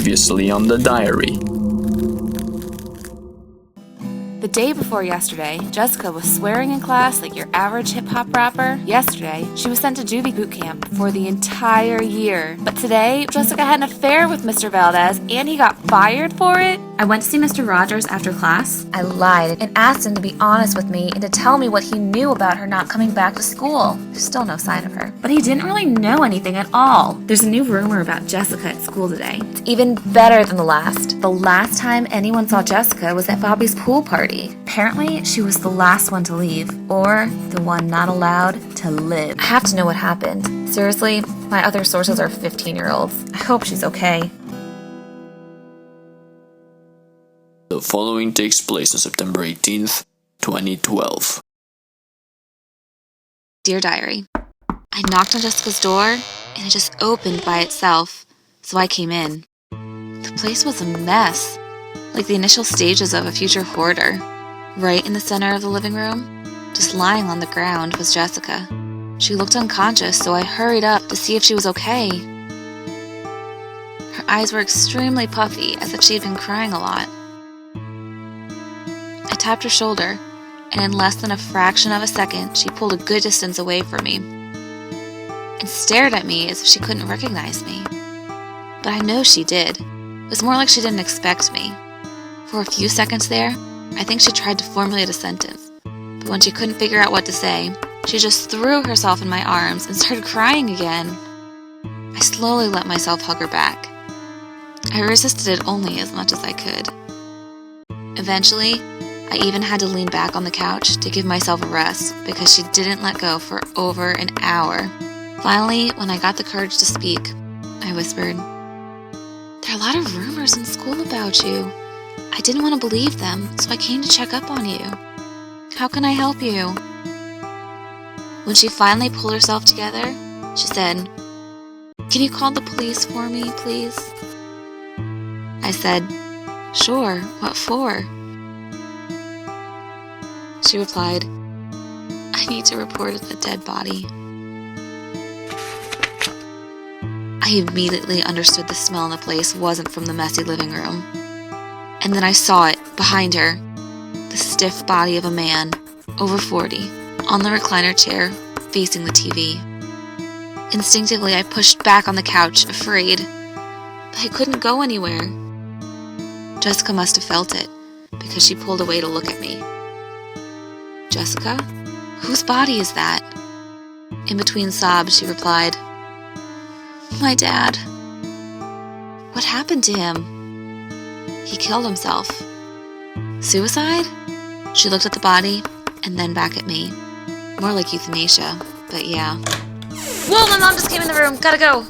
Previously on the diary. The day before yesterday, Jessica was swearing in class like your average hip-hop rapper. Yesterday, she was sent to juvie boot camp for the entire year. But today, Jessica had an affair with Mr. Valdez, and he got fired for it. I went to see Mr. Rogers after class. I lied and asked him to be honest with me and to tell me what he knew about her not coming back to school. There's still no sign of her. But he didn't really know anything at all. There's a new rumor about Jessica at school today. It's even better than the last. The last time anyone saw Jessica was at Bobby's pool party. Apparently, she was the last one to leave, or the one not allowed to live. I have to know what happened. Seriously, my other sources are 15-year-olds. I hope she's okay. The following takes place on September 18th, 2012. Dear Diary, I knocked on Jessica's door, and it just opened by itself, so I came in. The place was a mess, like the initial stages of a future hoarder. Right in the center of the living room, just lying on the ground, was Jessica. She looked unconscious, so I hurried up to see if she was okay. Her eyes were extremely puffy, as if she had been crying a lot. I tapped her shoulder, and in less than a fraction of a second, she pulled a good distance away from me and stared at me as if she couldn't recognize me. But I know she did. It was more like she didn't expect me. For a few seconds there, I think she tried to formulate a sentence, but when she couldn't figure out what to say, she just threw herself in my arms and started crying again. I slowly let myself hug her back. I resisted it only as much as I could. Eventually, I even had to lean back on the couch to give myself a rest because she didn't let go for over an hour. Finally, when I got the courage to speak, I whispered, "There are a lot of rumors in school about you. I didn't want to believe them, so I came to check up on you. How can I help you?" When she finally pulled herself together, she said, "Can you call the police for me, please?" I said, "Sure, what for?" She replied, "I need to report a dead body." I immediately understood the smell in the place wasn't from the messy living room. And then I saw it, behind her, the stiff body of a man, over 40, on the recliner chair, facing the TV. Instinctively, I pushed back on the couch, afraid, but I couldn't go anywhere. Jessica must have felt it, because she pulled away to look at me. "Jessica? Whose body is that?" In between sobs, she replied, "My dad. What happened to him?" "He killed himself." "Suicide?" She looked at the body, and then back at me. More like euthanasia, but yeah. "Whoa, my mom just came in the room. Gotta go."